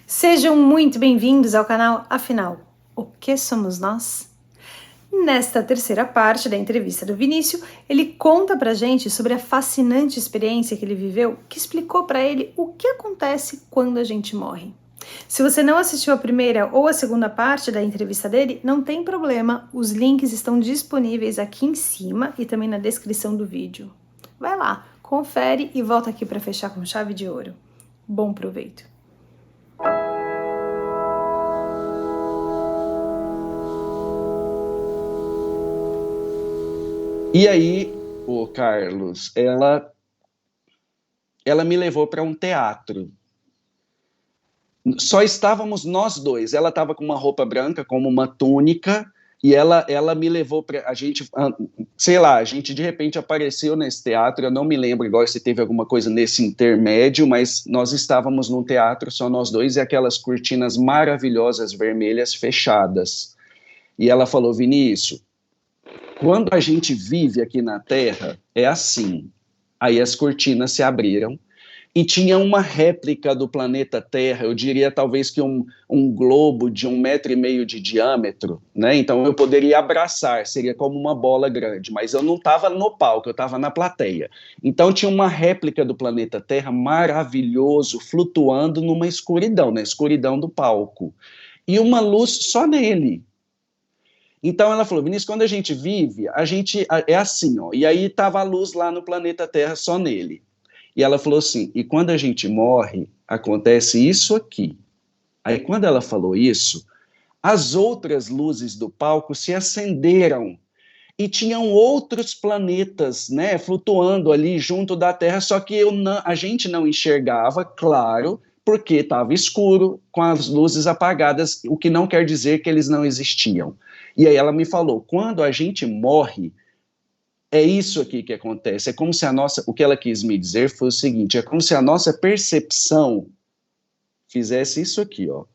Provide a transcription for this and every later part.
Sejam muito bem-vindos ao canal Afinal, o que somos nós? Nesta terceira parte da entrevista do Vinícius, ele conta pra gente sobre a fascinante experiência que ele viveu, que explicou pra ele o que acontece quando a gente morre. Se você não assistiu a primeira ou a segunda parte da entrevista dele, não tem problema, os links estão disponíveis aqui em cima e também na descrição do vídeo. Vai lá, confere e volta aqui para fechar com chave de ouro. Bom proveito! E aí, o Carlos, ela me levou para um teatro. Só estávamos nós dois. Ela estava com uma roupa branca, como uma túnica, e ela me levou para a gente, sei lá, a gente de repente apareceu nesse teatro. Eu não me lembro agora se teve alguma coisa nesse intermédio, mas nós estávamos num teatro, só nós dois, e aquelas cortinas maravilhosas vermelhas fechadas. E ela falou: Vinícius, quando a gente vive aqui na Terra, é assim. Aí as cortinas se abriram e tinha uma réplica do planeta Terra, eu diria talvez que um globo de 1,5 metro de diâmetro, né? Então eu poderia abraçar, seria como uma bola grande, mas eu não estava no palco, eu estava na plateia. Então tinha uma réplica do planeta Terra maravilhoso, flutuando numa escuridão, na escuridão do palco. E uma luz só nele. Então ela falou: Vinícius, quando a gente vive, a gente é assim, ó. E aí estava a luz lá no planeta Terra só nele. E ela falou assim: e quando a gente morre, acontece isso aqui. Aí quando ela falou isso, as outras luzes do palco se acenderam e tinham outros planetas, né, flutuando ali junto da Terra, só que a gente não enxergava, claro, porque estava escuro, com as luzes apagadas, o que não quer dizer que eles não existiam. E aí ela me falou: quando a gente morre, é isso aqui que acontece. É como se o que ela quis me dizer foi o seguinte: é como se a nossa percepção fizesse isso aqui, ó.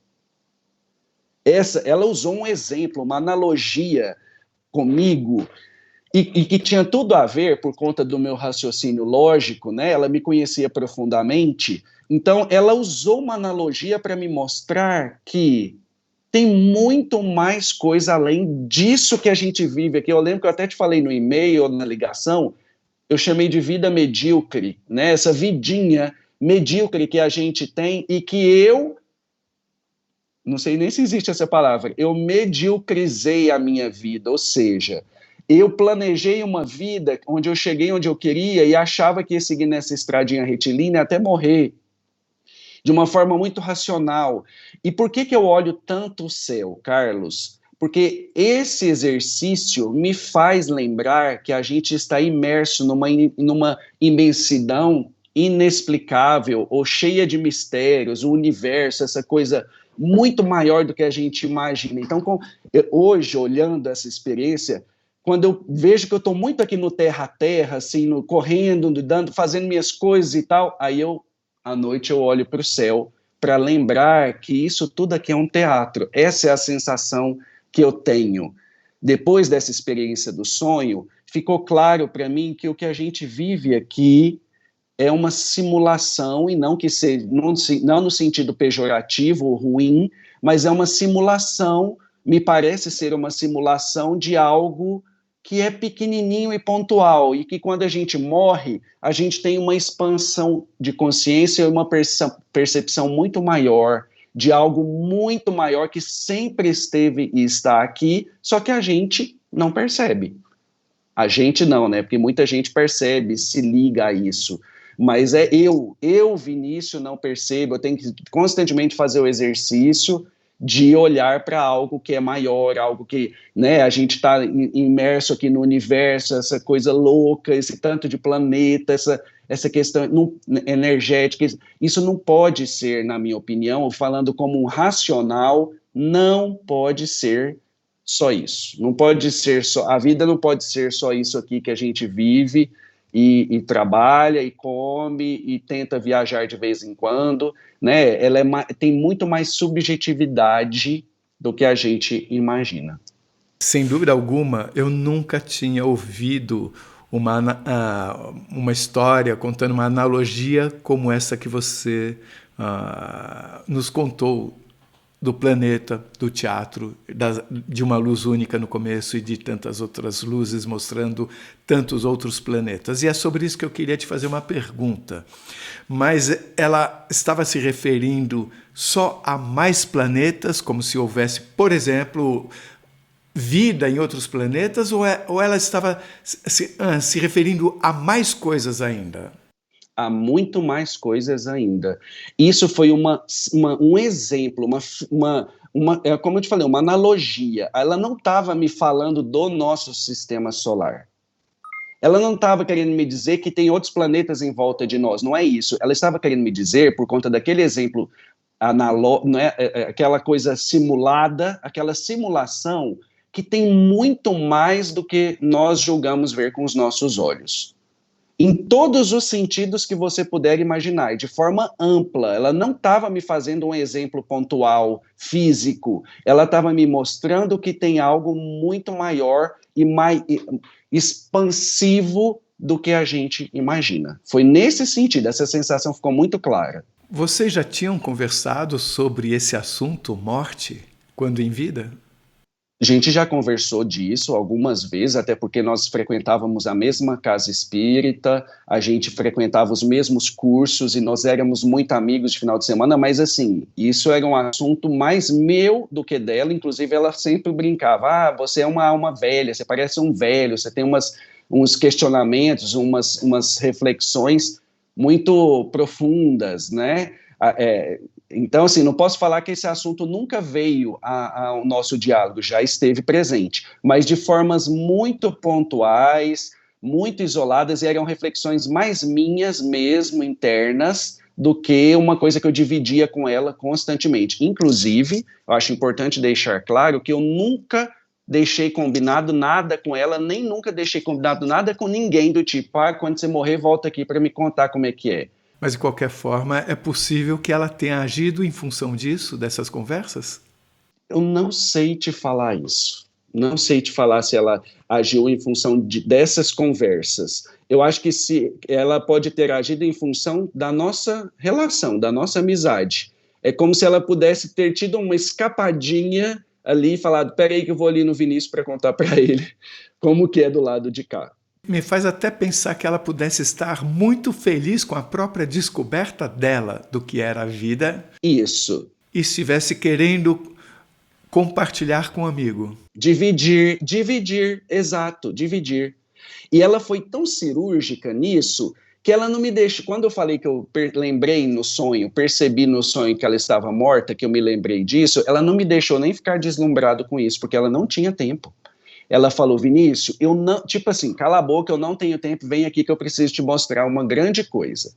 Ela usou um exemplo, uma analogia comigo, e que tinha tudo a ver por conta do meu raciocínio lógico, né? Ela me conhecia profundamente, então ela usou uma analogia para me mostrar que tem muito mais coisa além disso que a gente vive aqui. Eu lembro que eu até te falei no e-mail, na ligação, eu chamei de vida medíocre, né? Essa vidinha medíocre que a gente tem e que não sei nem se existe essa palavra, eu mediocrizei a minha vida, ou seja, eu planejei uma vida onde eu cheguei onde eu queria e achava que ia seguir nessa estradinha retilínea até morrer, de uma forma muito racional. E por que eu olho tanto o céu, Carlos? Porque esse exercício me faz lembrar que a gente está imerso numa imensidão inexplicável ou cheia de mistérios, o universo, essa coisa muito maior do que a gente imagina. Então, hoje, olhando essa experiência, quando eu vejo que eu estou muito aqui no terra a terra, assim, correndo, fazendo minhas coisas e tal, aí à noite eu olho para o céu para lembrar que isso tudo aqui é um teatro. Essa é a sensação que eu tenho. Depois dessa experiência do sonho, ficou claro para mim que o que a gente vive aqui é uma simulação, e não que seja, não no sentido pejorativo ou ruim, mas é uma simulação, me parece ser uma simulação de algo que é pequenininho e pontual, e que quando a gente morre, a gente tem uma expansão de consciência e uma percepção muito maior de algo muito maior que sempre esteve e está aqui, só que a gente não percebe. A gente não, né? Porque muita gente percebe, se liga a isso. Mas Vinícius, não percebo, eu tenho que constantemente fazer o exercício de olhar para algo que é maior, algo que, né, a gente está imerso aqui no universo, essa coisa louca, esse tanto de planeta, essa questão energética, isso não pode ser, na minha opinião, falando como um racional, não pode ser só isso. Não pode ser só, a vida não pode ser só isso aqui que a gente vive e trabalha e come e tenta viajar de vez em quando, né? Ela tem muito mais subjetividade do que a gente imagina. Sem dúvida alguma, eu nunca tinha ouvido uma história contando uma analogia como essa que você nos contou do planeta, do teatro, de uma luz única no começo e de tantas outras luzes mostrando tantos outros planetas. E é sobre isso que eu queria te fazer uma pergunta. Mas ela estava se referindo só a mais planetas, como se houvesse, por exemplo, vida em outros planetas, ou ela estava se referindo a mais coisas ainda? Há muito mais coisas ainda. Isso foi um exemplo, como eu te falei, uma analogia. Ela não estava me falando do nosso sistema solar. Ela não estava querendo me dizer que tem outros planetas em volta de nós. Não é isso. Ela estava querendo me dizer, por conta daquele exemplo, não é, aquela coisa simulada, aquela simulação, que tem muito mais do que nós julgamos ver com os nossos olhos. Em todos os sentidos que você puder imaginar, de forma ampla. Ela não estava me fazendo um exemplo pontual, físico. Ela estava me mostrando que tem algo muito maior e mais expansivo do que a gente imagina. Foi nesse sentido, essa sensação ficou muito clara. Vocês já tinham conversado sobre esse assunto, morte, quando em vida? A gente já conversou disso algumas vezes, até porque nós frequentávamos a mesma casa espírita, a gente frequentava os mesmos cursos e nós éramos muito amigos de final de semana, mas assim, isso era um assunto mais meu do que dela. Inclusive ela sempre brincava, você é uma alma velha, você parece um velho, você tem uns questionamentos, umas reflexões muito profundas, né? Então, assim, não posso falar que esse assunto nunca veio ao nosso diálogo, já esteve presente, mas de formas muito pontuais, muito isoladas, e eram reflexões mais minhas mesmo, internas, do que uma coisa que eu dividia com ela constantemente. Inclusive, eu acho importante deixar claro que eu nunca deixei combinado nada com ela, nem nunca deixei combinado nada com ninguém do tipo, quando você morrer, volta aqui para me contar como é que é. Mas, de qualquer forma, é possível que ela tenha agido em função disso, dessas conversas? Eu não sei te falar isso. Não sei te falar se ela agiu em função dessas conversas. Eu acho que ela pode ter agido em função da nossa relação, da nossa amizade. É como se ela pudesse ter tido uma escapadinha ali e falado, peraí que eu vou ali no Vinícius para contar para ele como que é do lado de cá. Me faz até pensar que ela pudesse estar muito feliz com a própria descoberta dela do que era a vida. Isso. E estivesse querendo compartilhar com um amigo. Dividir, exato, dividir. E ela foi tão cirúrgica nisso que ela não me deixou. Quando eu falei que eu lembrei no sonho, percebi no sonho que ela estava morta, que eu me lembrei disso, ela não me deixou nem ficar deslumbrado com isso, porque ela não tinha tempo. Ela falou, Vinícius, eu não, tipo assim, cala a boca, eu não tenho tempo, vem aqui que eu preciso te mostrar uma grande coisa.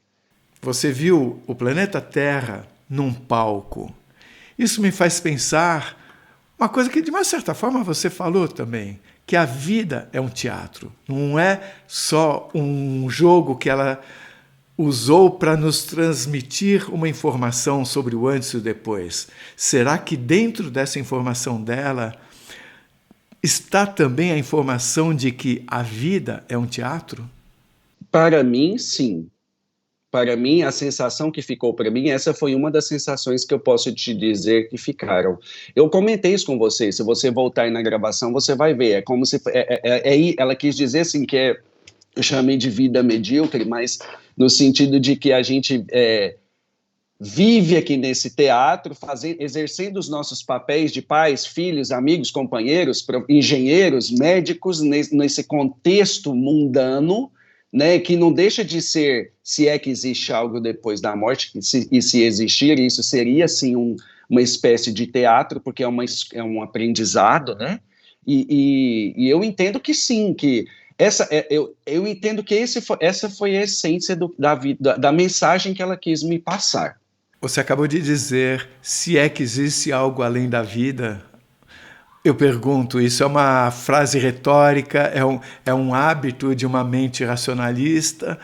Você viu o planeta Terra num palco. Isso me faz pensar uma coisa que, de uma certa forma, você falou também, que a vida é um teatro. Não é só um jogo que ela usou para nos transmitir uma informação sobre o antes e o depois. Será que dentro dessa informação dela está também a informação de que a vida é um teatro? Para mim, sim. Para mim, a sensação que ficou para mim, essa foi uma das sensações que eu posso te dizer que ficaram. Eu comentei isso com você, se você voltar aí na gravação, você vai ver. É como se... ela quis dizer assim que eu chamei de vida medíocre, mas no sentido de que a gente vive aqui nesse teatro, exercendo os nossos papéis de pais, filhos, amigos, companheiros, engenheiros, médicos, nesse contexto mundano, né, que não deixa de ser, se é que existe algo depois da morte, e se existir, isso seria, sim, uma espécie de teatro, porque é um aprendizado, né, e eu entendo que sim, que eu entendo que essa foi a essência da mensagem que ela quis me passar. Você acabou de dizer, se é que existe algo além da vida. Eu pergunto, isso é uma frase retórica? É um hábito de uma mente racionalista?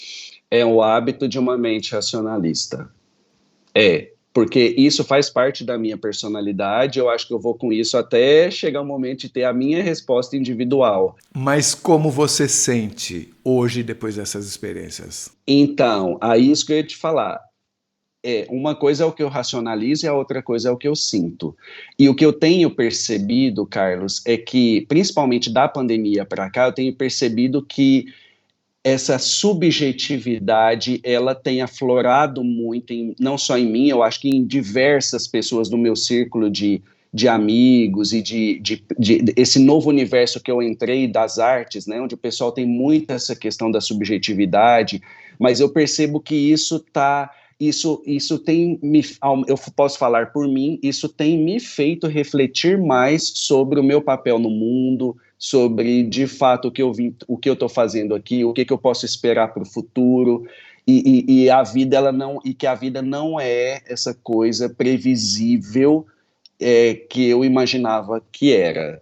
É o hábito de uma mente racionalista. Porque isso faz parte da minha personalidade, eu acho que eu vou com isso até chegar o momento de ter a minha resposta individual. Mas como você sente hoje, depois dessas experiências? Então, aí isso que eu ia te falar. Uma coisa é o que eu racionalizo e a outra coisa é o que eu sinto. E o que eu tenho percebido, Carlos, é que, principalmente da pandemia para cá, eu tenho percebido que essa subjetividade, ela tem aflorado muito, não só em mim, eu acho que em diversas pessoas do meu círculo de amigos e de esse novo universo que eu entrei das artes, né, onde o pessoal tem muito essa questão da subjetividade, mas eu percebo que isso tem me, eu posso falar por mim, isso tem me feito refletir mais sobre o meu papel no mundo, sobre, de fato, o que eu estou fazendo aqui, o que eu posso esperar para o futuro, e a vida, que a vida não é essa coisa previsível que eu imaginava que era.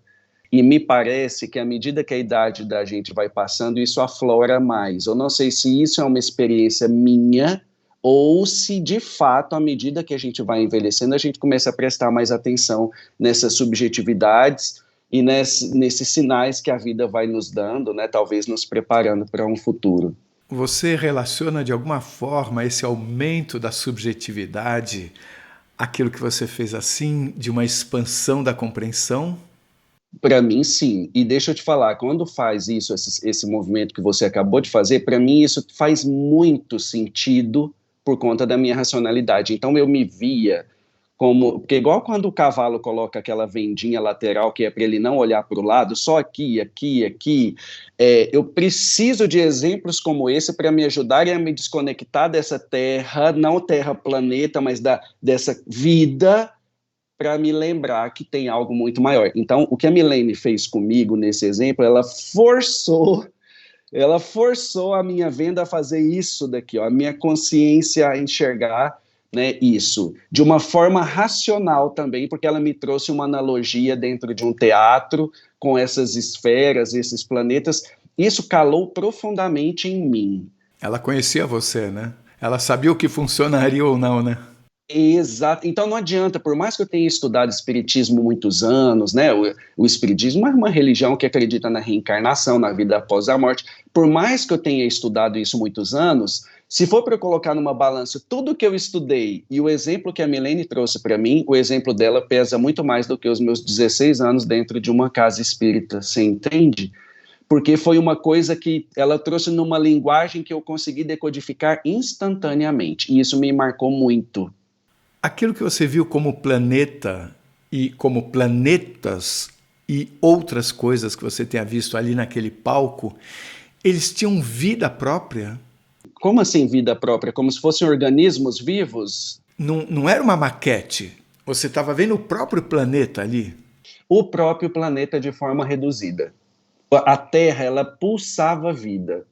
E me parece que à medida que a idade da gente vai passando, isso aflora mais. Eu não sei se isso é uma experiência minha, ou se de fato, à medida que a gente vai envelhecendo, a gente começa a prestar mais atenção nessas subjetividades e nesses sinais que a vida vai nos dando, né, talvez nos preparando para um futuro. Você relaciona de alguma forma esse aumento da subjetividade àquilo que você fez assim, de uma expansão da compreensão? Para mim, sim. E deixa eu te falar, quando faz isso, esse movimento que você acabou de fazer, para mim isso faz muito sentido por conta da minha racionalidade. Então eu me via como, porque igual quando o cavalo coloca aquela vendinha lateral que é para ele não olhar para o lado, só aqui, aqui, aqui, eu preciso de exemplos como esse para me ajudarem a me desconectar dessa terra, não terra planeta, mas dessa vida, para me lembrar que tem algo muito maior. Então, o que a Milene fez comigo nesse exemplo, ela forçou a minha venda a fazer isso daqui, ó, a minha consciência a enxergar, né, isso, de uma forma racional também, porque ela me trouxe uma analogia dentro de um teatro, com essas esferas, esses planetas, isso calou profundamente em mim. Ela conhecia você, né? Ela sabia o que funcionaria ou não, né? Exato. Então não adianta, por mais que eu tenha estudado espiritismo muitos anos, né? O espiritismo é uma religião que acredita na reencarnação, na vida após a morte. Por mais que eu tenha estudado isso muitos anos, se for para eu colocar numa balança tudo que eu estudei e o exemplo que a Milene trouxe para mim, o exemplo dela pesa muito mais do que os meus 16 anos dentro de uma casa espírita, você entende? Porque foi uma coisa que ela trouxe numa linguagem que eu consegui decodificar instantaneamente, e isso me marcou muito. Aquilo que você viu como planeta e como planetas e outras coisas que você tenha visto ali naquele palco, eles tinham vida própria? Como assim vida própria? Como se fossem organismos vivos? Não era uma maquete. Você estava vendo o próprio planeta ali. O próprio planeta de forma reduzida. A Terra, ela pulsava vida.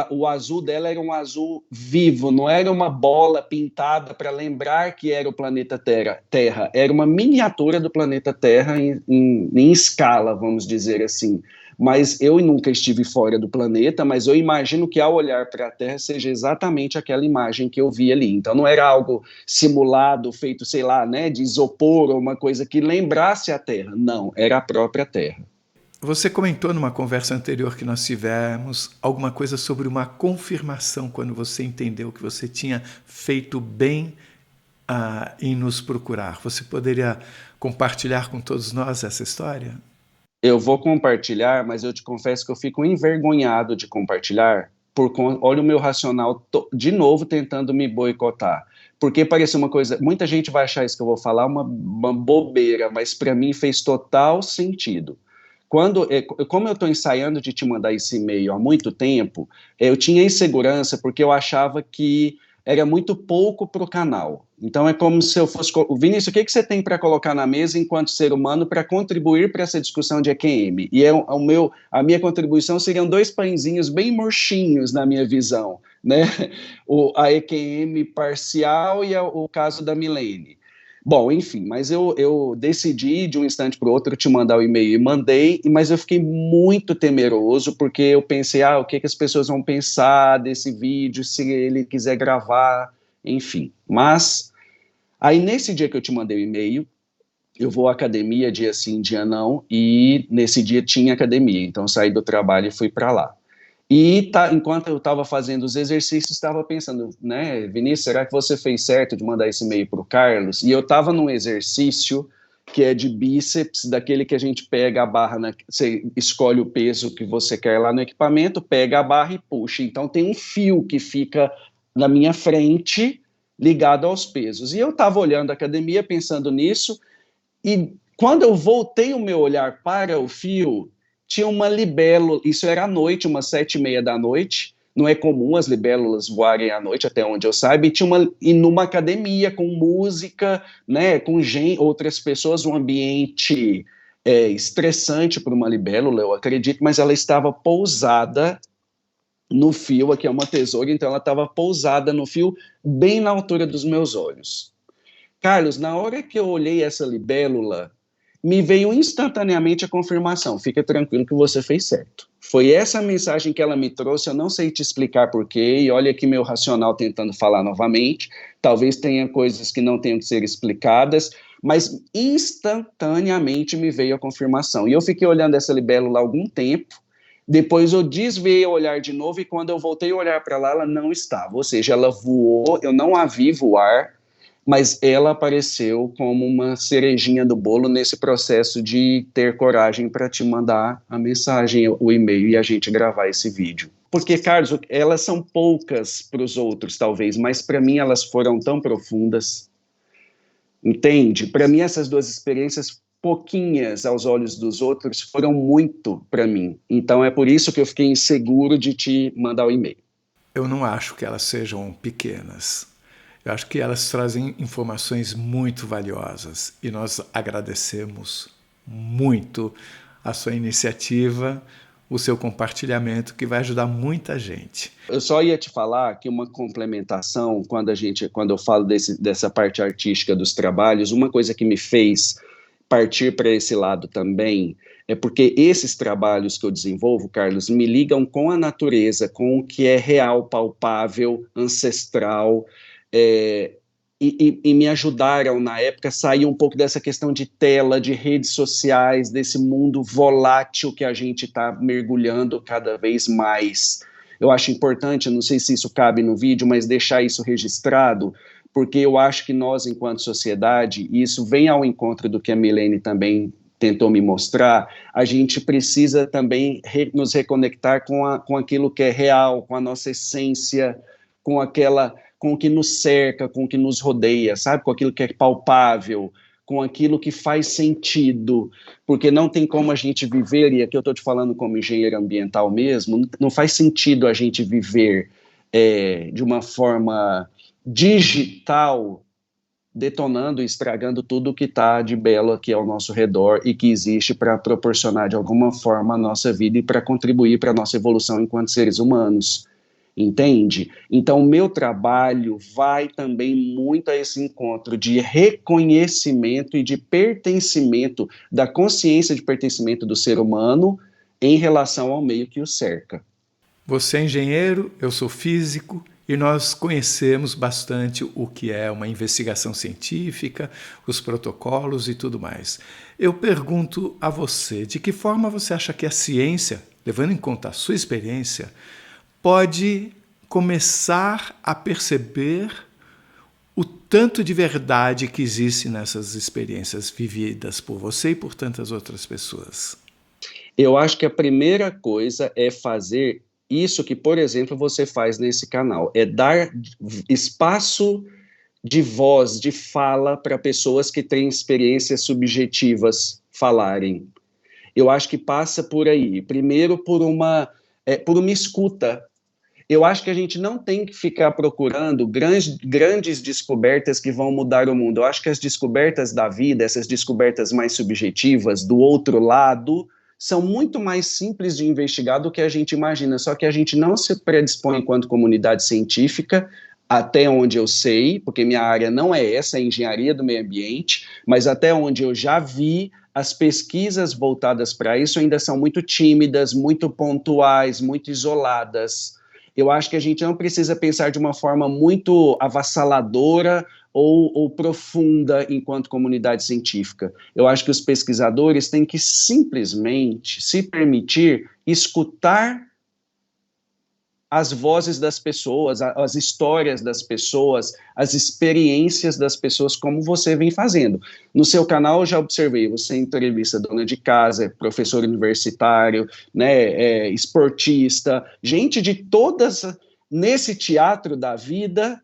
O azul dela era um azul vivo, não era uma bola pintada para lembrar que era o planeta Terra. Era uma miniatura do planeta Terra em escala, vamos dizer assim. Mas eu nunca estive fora do planeta, mas eu imagino que ao olhar para a Terra seja exatamente aquela imagem que eu vi ali. Então não era algo simulado, feito, sei lá, né, de isopor ou uma coisa que lembrasse a Terra. Não, era a própria Terra. Você comentou numa conversa anterior que nós tivemos alguma coisa sobre uma confirmação quando você entendeu que você tinha feito bem em nos procurar. Você poderia compartilhar com todos nós essa história? Eu vou compartilhar, mas eu te confesso que eu fico envergonhado de compartilhar. Olha o meu racional de novo tentando me boicotar. Porque parece uma coisa... Muita gente vai achar isso que eu vou falar uma bobeira, mas para mim fez total sentido. Como eu estou ensaiando de te mandar esse e-mail há muito tempo, eu tinha insegurança porque eu achava que era muito pouco para o canal. Então é como se eu fosse... Vinícius, o que você tem para colocar na mesa enquanto ser humano para contribuir para essa discussão de EQM? E a minha contribuição seriam 2 pãezinhos bem murchinhos na minha visão, né? A EQM parcial e o caso da Milene. Bom, enfim, mas eu decidi de um instante para o outro te mandar o e-mail e mandei, mas eu fiquei muito temeroso porque eu pensei, o que as pessoas vão pensar desse vídeo, se ele quiser gravar, enfim. Mas, aí nesse dia que eu te mandei o e-mail, eu vou à academia dia sim, dia não, e nesse dia tinha academia, então eu saí do trabalho e fui para lá. E enquanto eu estava fazendo os exercícios, estava pensando, né, Vinícius, será que você fez certo de mandar esse e-mail para o Carlos? E eu estava num exercício que é de bíceps, daquele que a gente pega a barra, você escolhe o peso que você quer lá no equipamento, pega a barra e puxa. Então tem um fio que fica na minha frente, ligado aos pesos. E eu estava olhando a academia, pensando nisso, e quando eu voltei o meu olhar para o fio, tinha uma libélula, isso era à noite, umas 7:30 da noite, não é comum as libélulas voarem à noite, até onde eu saiba, e numa academia com música, né, com outras pessoas, um ambiente estressante para uma libélula, eu acredito, mas ela estava pousada no fio, aqui é uma tesoura, então ela estava pousada no fio, bem na altura dos meus olhos. Carlos, na hora que eu olhei essa libélula, me veio instantaneamente a confirmação, fica tranquilo que você fez certo. Foi essa mensagem que ela me trouxe, eu não sei te explicar porquê, e olha aqui meu racional tentando falar novamente, talvez tenha coisas que não tenham que ser explicadas, mas instantaneamente me veio a confirmação. E eu fiquei olhando essa libélula há algum tempo, depois eu desviei o olhar de novo, e quando eu voltei a olhar para lá, ela não estava, ou seja, ela voou, eu não a vi voar, mas ela apareceu como uma cerejinha do bolo nesse processo de ter coragem para te mandar a mensagem, o e-mail e a gente gravar esse vídeo. Porque, Carlos, elas são poucas para os outros, talvez, mas para mim elas foram tão profundas, entende? Para mim essas duas experiências, pouquinhas aos olhos dos outros, foram muito para mim. Então é por isso que eu fiquei inseguro de te mandar o e-mail. Eu não acho que elas sejam pequenas. Eu acho que elas trazem informações muito valiosas e nós agradecemos muito a sua iniciativa, o seu compartilhamento, que vai ajudar muita gente. Eu só ia te falar que uma complementação, quando eu falo dessa parte artística dos trabalhos, uma coisa que me fez partir para esse lado também é porque esses trabalhos que eu desenvolvo, Carlos, me ligam com a natureza, com o que é real, palpável, ancestral, e me ajudaram, na época, a sair um pouco dessa questão de tela, de redes sociais, desse mundo volátil que a gente está mergulhando cada vez mais. Eu acho importante, não sei se isso cabe no vídeo, mas deixar isso registrado, porque eu acho que nós, enquanto sociedade, e isso vem ao encontro do que a Milene também tentou me mostrar, a gente precisa também nos reconectar com aquilo que é real, com a nossa essência, com o que nos cerca, com o que nos rodeia, sabe? Com aquilo que é palpável, com aquilo que faz sentido, porque não tem como a gente viver, e aqui eu estou te falando como engenheiro ambiental mesmo, não faz sentido a gente viver de uma forma digital, detonando e estragando tudo que está de belo aqui ao nosso redor e que existe para proporcionar de alguma forma a nossa vida e para contribuir para a nossa evolução enquanto seres humanos. Entende? Então, o meu trabalho vai também muito a esse encontro de reconhecimento e de pertencimento, da consciência de pertencimento do ser humano em relação ao meio que o cerca. Você é engenheiro, eu sou físico, e nós conhecemos bastante o que é uma investigação científica, os protocolos e tudo mais. Eu pergunto a você, de que forma você acha que a ciência, levando em conta a sua experiência, pode começar a perceber o tanto de verdade que existe nessas experiências vividas por você e por tantas outras pessoas? Eu acho que a primeira coisa é fazer isso que, por exemplo, você faz nesse canal, é dar espaço de voz, de fala para pessoas que têm experiências subjetivas falarem. Eu acho que passa por aí. Primeiro, por uma escuta. Eu acho que a gente não tem que ficar procurando grandes descobertas que vão mudar o mundo. Eu acho que as descobertas da vida, essas descobertas mais subjetivas, do outro lado, são muito mais simples de investigar do que a gente imagina, só que a gente não se predispõe enquanto comunidade científica, até onde eu sei, porque minha área não é essa, é engenharia do meio ambiente, mas até onde eu já vi, as pesquisas voltadas para isso ainda são muito tímidas, muito pontuais, muito isoladas. Eu acho que a gente não precisa pensar de uma forma muito avassaladora ou profunda enquanto comunidade científica. Eu acho que os pesquisadores têm que simplesmente se permitir escutar as vozes das pessoas, as histórias das pessoas, as experiências das pessoas, como você vem fazendo. No seu canal, eu já observei, você entrevista dona de casa, professor universitário, né, esportista, gente de todas, nesse teatro da vida,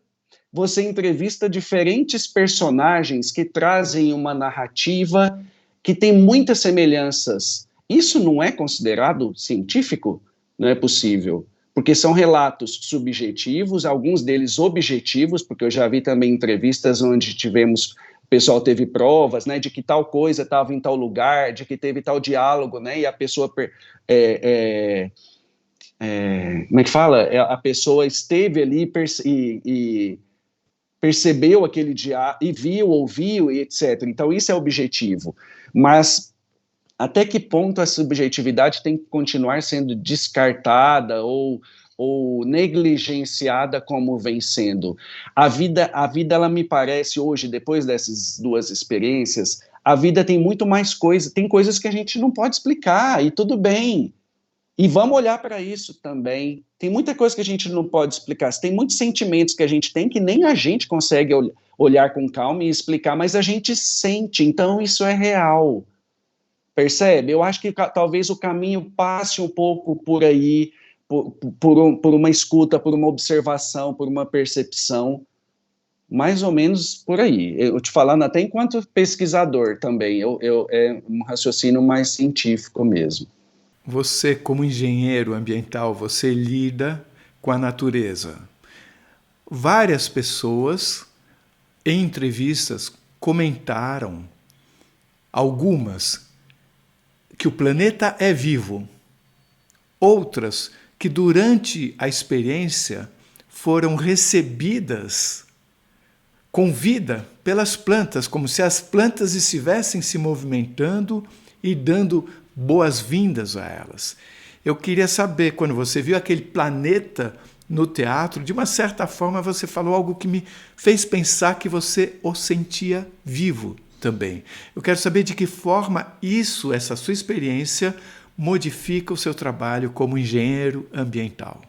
você entrevista diferentes personagens que trazem uma narrativa que tem muitas semelhanças. Isso não é considerado científico? Não é possível. Porque são relatos subjetivos, alguns deles objetivos, porque eu já vi também entrevistas onde o pessoal teve provas, né, de que tal coisa estava em tal lugar, de que teve tal diálogo, né, e a pessoa, como é que fala? A pessoa esteve ali e percebeu aquele diálogo, e viu, ouviu, e etc. Então isso é objetivo. Mas até que ponto a subjetividade tem que continuar sendo descartada ou negligenciada como vem sendo? A vida, ela me parece hoje, depois dessas duas experiências, a vida tem muito mais coisas, tem coisas que a gente não pode explicar, e tudo bem. E vamos olhar para isso também. Tem muita coisa que a gente não pode explicar, tem muitos sentimentos que a gente tem que nem a gente consegue olhar com calma e explicar, mas a gente sente, então isso é real. Percebe? Eu acho que talvez o caminho passe um pouco por aí, por uma escuta, por uma observação, por uma percepção, mais ou menos por aí. Eu te falando até enquanto pesquisador também, é um raciocínio mais científico mesmo. Você, como engenheiro ambiental, você lida com a natureza. Várias pessoas, em entrevistas, comentaram, algumas, que o planeta é vivo. Outras, que durante a experiência foram recebidas com vida pelas plantas, como se as plantas estivessem se movimentando e dando boas-vindas a elas. Eu queria saber, quando você viu aquele planeta no teatro, de uma certa forma você falou algo que me fez pensar que você o sentia vivo também. Eu quero saber de que forma isso, essa sua experiência, modifica o seu trabalho como engenheiro ambiental.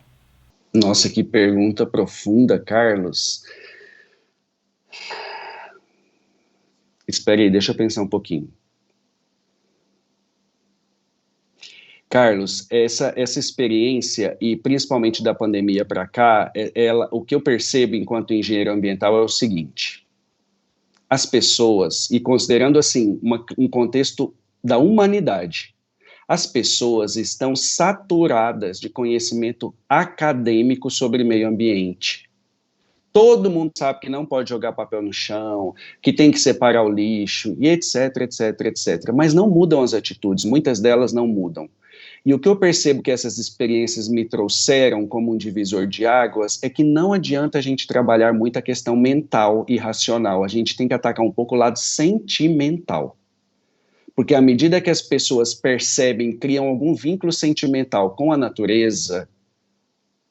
Nossa, que pergunta profunda, Carlos. Espera aí, deixa eu pensar um pouquinho. Carlos, essa experiência, e principalmente da pandemia para cá, o que eu percebo enquanto engenheiro ambiental é o seguinte: as pessoas, e considerando assim um contexto da humanidade, as pessoas estão saturadas de conhecimento acadêmico sobre meio ambiente. Todo mundo sabe que não pode jogar papel no chão, que tem que separar o lixo, e etc, etc, etc. Mas não mudam as atitudes, muitas delas não mudam. E o que eu percebo que essas experiências me trouxeram como um divisor de águas é que não adianta a gente trabalhar muito a questão mental e racional, a gente tem que atacar um pouco o lado sentimental. Porque à medida que as pessoas percebem, criam algum vínculo sentimental com a natureza,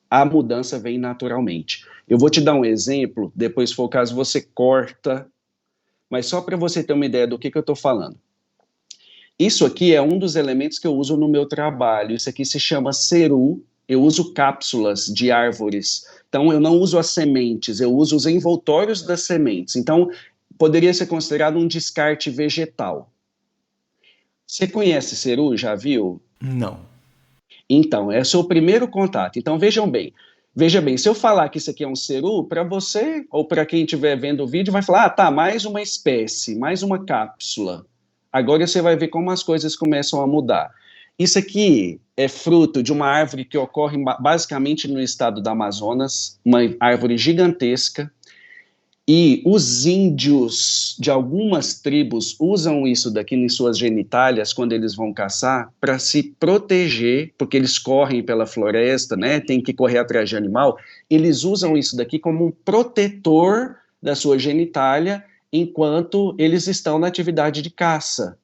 a mudança vem naturalmente. Eu vou te dar um exemplo, depois, se for o caso, você corta, mas só para você ter uma ideia do que eu estou falando. Isso aqui é um dos elementos que eu uso no meu trabalho. Isso aqui se chama ceru. Eu uso cápsulas de árvores. Então, eu não uso as sementes, eu uso os envoltórios das sementes. Então, poderia ser considerado um descarte vegetal. Você conhece ceru? Já viu? Não. Então, esse é o primeiro contato. Então, veja bem, se eu falar que isso aqui é um ceru, para você, ou para quem estiver vendo o vídeo, vai falar, tá, mais uma espécie, mais uma cápsula. Agora você vai ver como as coisas começam a mudar. Isso aqui é fruto de uma árvore que ocorre basicamente no estado do Amazonas, uma árvore gigantesca, e os índios de algumas tribos usam isso daqui em suas genitálias quando eles vão caçar para se proteger, porque eles correm pela floresta, né, tem que correr atrás de animal, eles usam isso daqui como um protetor da sua genitália enquanto eles estão na atividade de caça.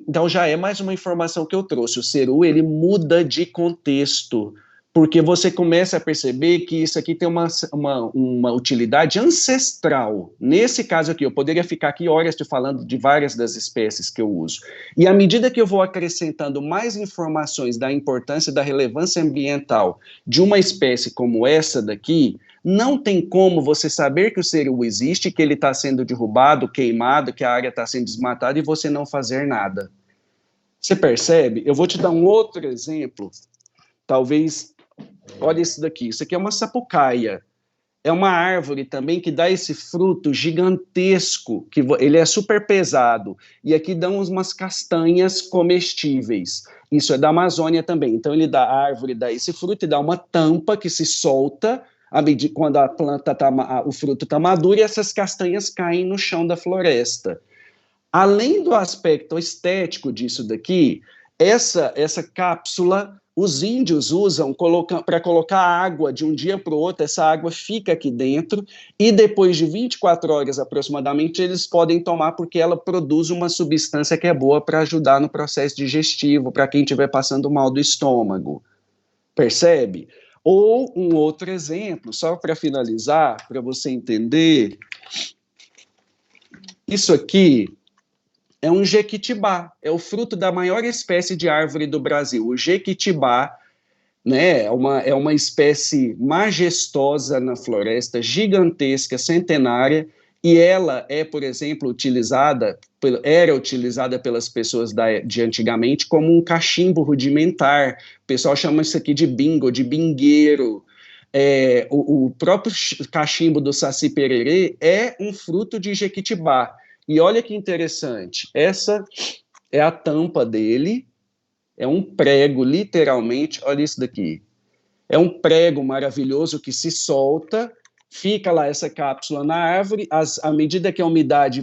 Então já é mais uma informação que eu trouxe, o ceru ele muda de contexto porque você começa a perceber que isso aqui tem uma utilidade ancestral. Nesse caso aqui, eu poderia ficar aqui horas te falando de várias das espécies que eu uso. E à medida que eu vou acrescentando mais informações da importância e da relevância ambiental de uma espécie como essa daqui, não tem como você saber que o cereus existe, que ele está sendo derrubado, queimado, que a área está sendo desmatada e você não fazer nada. Você percebe? Eu vou te dar um outro exemplo, talvez. Olha isso daqui, isso aqui é uma sapucaia, é uma árvore também que dá esse fruto gigantesco, que ele é super pesado, e aqui dão umas castanhas comestíveis, isso é da Amazônia também, então a árvore dá esse fruto e dá uma tampa que se solta, quando a planta o fruto está maduro, e essas castanhas caem no chão da floresta. Além do aspecto estético disso daqui, essa cápsula, os índios usam para colocar água de um dia para o outro, essa água fica aqui dentro, e depois de 24 horas aproximadamente, eles podem tomar, porque ela produz uma substância que é boa para ajudar no processo digestivo, para quem estiver passando mal do estômago. Percebe? Ou um outro exemplo, só para finalizar, para você entender, isso aqui é um jequitibá, é o fruto da maior espécie de árvore do Brasil. O jequitibá, né, é uma espécie majestosa na floresta, gigantesca, centenária, e ela é, por exemplo, era utilizada pelas pessoas de antigamente como um cachimbo rudimentar. O pessoal chama isso aqui de bingo, de bingueiro. O próprio cachimbo do Saci-Pererê é um fruto de jequitibá. E olha que interessante, essa é a tampa dele, é um prego, literalmente, olha isso daqui. É um prego maravilhoso que se solta, fica lá essa cápsula na árvore, à medida que a umidade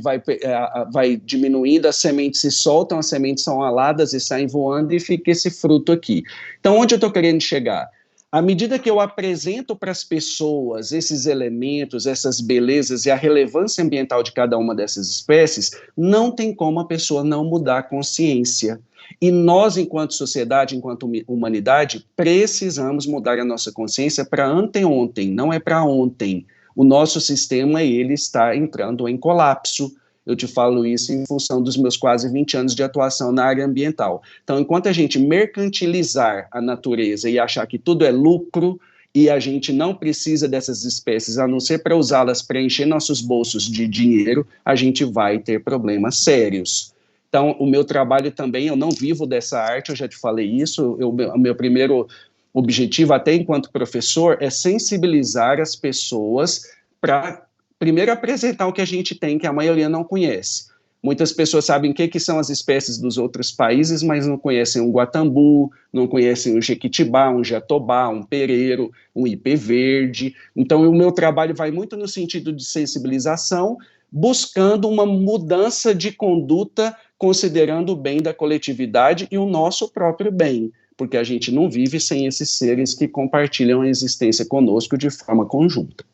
vai diminuindo, as sementes se soltam, as sementes são aladas e saem voando e fica esse fruto aqui. Então, onde eu estou querendo chegar? À medida que eu apresento para as pessoas esses elementos, essas belezas e a relevância ambiental de cada uma dessas espécies, não tem como a pessoa não mudar a consciência. E nós, enquanto sociedade, enquanto humanidade, precisamos mudar a nossa consciência para anteontem, não é para ontem. O nosso sistema, ele está entrando em colapso. Eu te falo isso em função dos meus quase 20 anos de atuação na área ambiental. Então, enquanto a gente mercantilizar a natureza e achar que tudo é lucro e a gente não precisa dessas espécies, a não ser para usá-las para encher nossos bolsos de dinheiro, a gente vai ter problemas sérios. Então, o meu trabalho também, eu não vivo dessa arte, eu já te falei isso, o meu primeiro objetivo, até enquanto professor, é sensibilizar as pessoas para primeiro apresentar o que a gente tem, que a maioria não conhece. Muitas pessoas sabem o que são as espécies dos outros países, mas não conhecem um guatambu, não conhecem um jequitibá, um jatobá, um pereiro, um ipê verde. Então, o meu trabalho vai muito no sentido de sensibilização, buscando uma mudança de conduta, considerando o bem da coletividade e o nosso próprio bem, porque a gente não vive sem esses seres que compartilham a existência conosco de forma conjunta.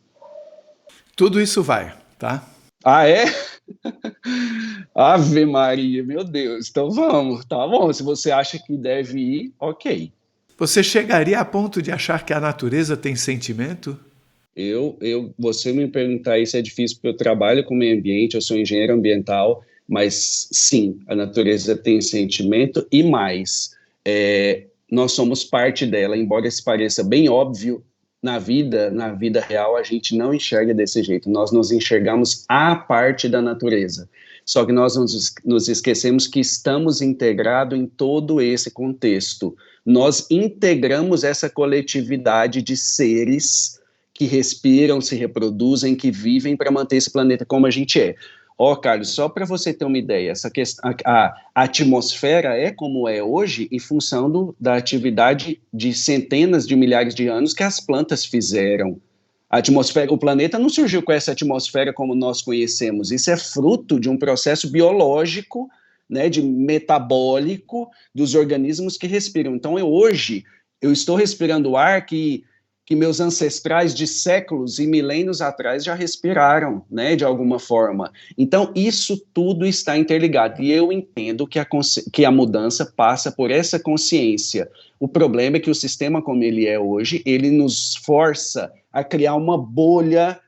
Tudo isso vai, tá? Ah, é? Ave Maria, meu Deus. Então vamos, tá bom. Se você acha que deve ir, ok. Você chegaria a ponto de achar que a natureza tem sentimento? Você me perguntar isso é difícil, porque eu trabalho com meio ambiente, eu sou engenheiro ambiental, mas sim, a natureza tem sentimento e mais. Nós somos parte dela, embora isso pareça bem óbvio, na vida real, a gente não enxerga desse jeito. Nós nos enxergamos à parte da natureza. Só que nós nos esquecemos que estamos integrados em todo esse contexto. Nós integramos essa coletividade de seres que respiram, se reproduzem, que vivem para manter esse planeta como a gente é. Carlos, só para você ter uma ideia, a atmosfera é como é hoje em função da atividade de centenas de milhares de anos que as plantas fizeram. A atmosfera, o planeta não surgiu com essa atmosfera como nós conhecemos, isso é fruto de um processo biológico, né, de metabólico dos organismos que respiram. Então, hoje, eu estou respirando ar que que meus ancestrais de séculos e milênios atrás já respiraram, né, de alguma forma. Então, isso tudo está interligado, e eu entendo que a mudança passa por essa consciência. O problema é que o sistema como ele é hoje, ele nos força a criar uma bolha,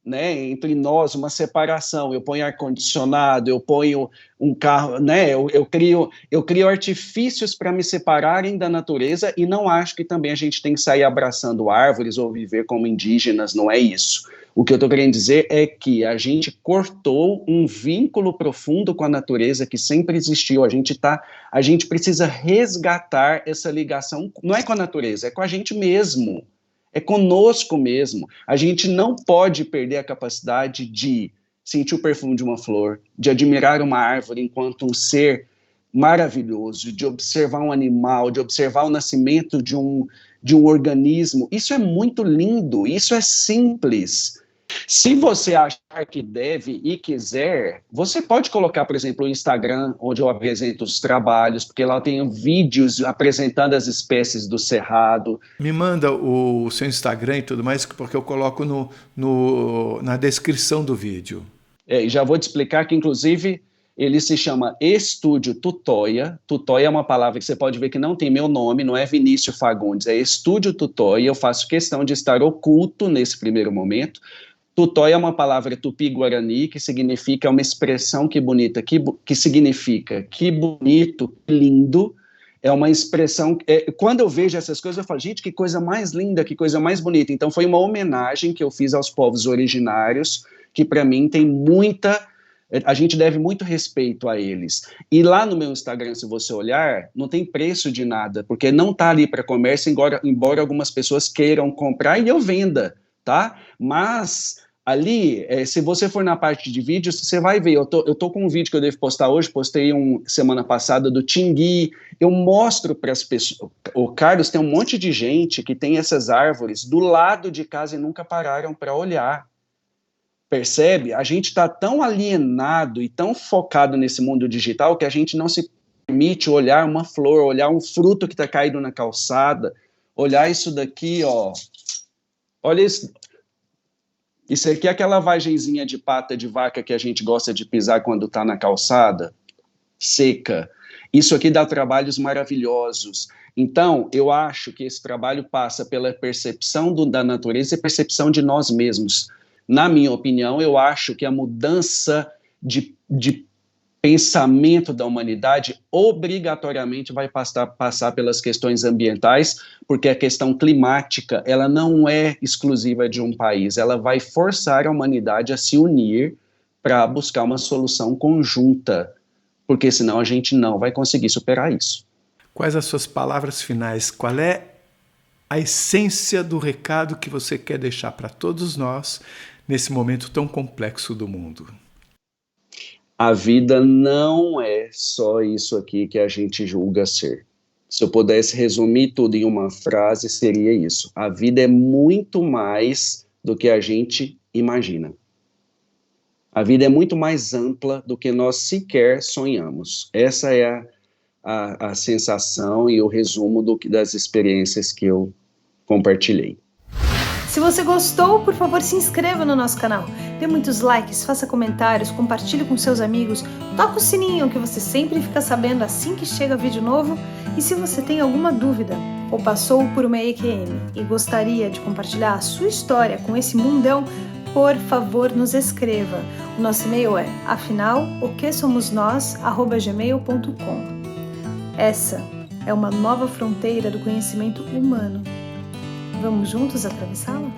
né, entre nós, uma separação. Eu ponho ar-condicionado, eu ponho um carro, né, eu crio artifícios para me separarem da natureza, e não acho que também a gente tem que sair abraçando árvores ou viver como indígenas, não é isso. O que eu estou querendo dizer é que a gente cortou um vínculo profundo com a natureza que sempre existiu. A gente precisa resgatar essa ligação, não é com a natureza, é com a gente mesmo. É conosco mesmo. A gente não pode perder a capacidade de sentir o perfume de uma flor, de admirar uma árvore enquanto um ser maravilhoso, de observar um animal, de observar o nascimento de um organismo. Isso é muito lindo, isso é simples. Se você achar que deve e quiser, você pode colocar, por exemplo, o Instagram, onde eu apresento os trabalhos, porque lá eu tenho vídeos apresentando as espécies do cerrado. Me manda o seu Instagram e tudo mais, porque eu coloco na descrição do vídeo. E já vou te explicar que, inclusive, ele se chama Estúdio Tutóia. Tutóia é uma palavra que você pode ver que não tem meu nome, não é Vinícius Fagundes, é Estúdio Tutóia. Eu faço questão de estar oculto nesse primeiro momento. Tutóia é uma palavra tupi-guarani que significa, é uma expressão que bonita, que significa que bonito, que lindo. É uma expressão, quando eu vejo essas coisas eu falo, gente, que coisa mais linda, que coisa mais bonita. Então foi uma homenagem que eu fiz aos povos originários, que para mim tem a gente deve muito respeito a eles. E lá no meu Instagram, se você olhar, não tem preço de nada, porque não está ali para comércio, embora algumas pessoas queiram comprar e eu venda, tá? Mas ali, se você for na parte de vídeos, você vai ver, eu tô com um vídeo que eu devo postar hoje, postei semana passada do Tingui, eu mostro para as pessoas, o Carlos, tem um monte de gente que tem essas árvores do lado de casa e nunca pararam para olhar. Percebe? A gente está tão alienado e tão focado nesse mundo digital que a gente não se permite olhar uma flor, olhar um fruto que está caído na calçada, olhar isso daqui, ó. Olha isso. Isso aqui é aquela vagenzinha de pata de vaca que a gente gosta de pisar quando está na calçada, seca. Isso aqui dá trabalhos maravilhosos. Então, eu acho que esse trabalho passa pela percepção da natureza e percepção de nós mesmos. Na minha opinião, eu acho que a mudança de pensamento da humanidade obrigatoriamente vai passar pelas questões ambientais, porque a questão climática, ela não é exclusiva de um país, ela vai forçar a humanidade a se unir para buscar uma solução conjunta, porque senão a gente não vai conseguir superar isso. Quais as suas palavras finais? Qual é a essência do recado que você quer deixar para todos nós nesse momento tão complexo do mundo? A vida não é só isso aqui que a gente julga ser. Se eu pudesse resumir tudo em uma frase, seria isso. A vida é muito mais do que a gente imagina. A vida é muito mais ampla do que nós sequer sonhamos. Essa é a sensação e o resumo das experiências que eu compartilhei. Se você gostou, por favor, se inscreva no nosso canal. Dê muitos likes, faça comentários, compartilhe com seus amigos, toca o sininho que você sempre fica sabendo assim que chega vídeo novo. E se você tem alguma dúvida ou passou por uma EQM e gostaria de compartilhar a sua história com esse mundão, por favor, nos escreva. O nosso e-mail é afinal-o-que-somos-nós@gmail.com. Essa é uma nova fronteira do conhecimento humano. Vamos juntos atravessá-la?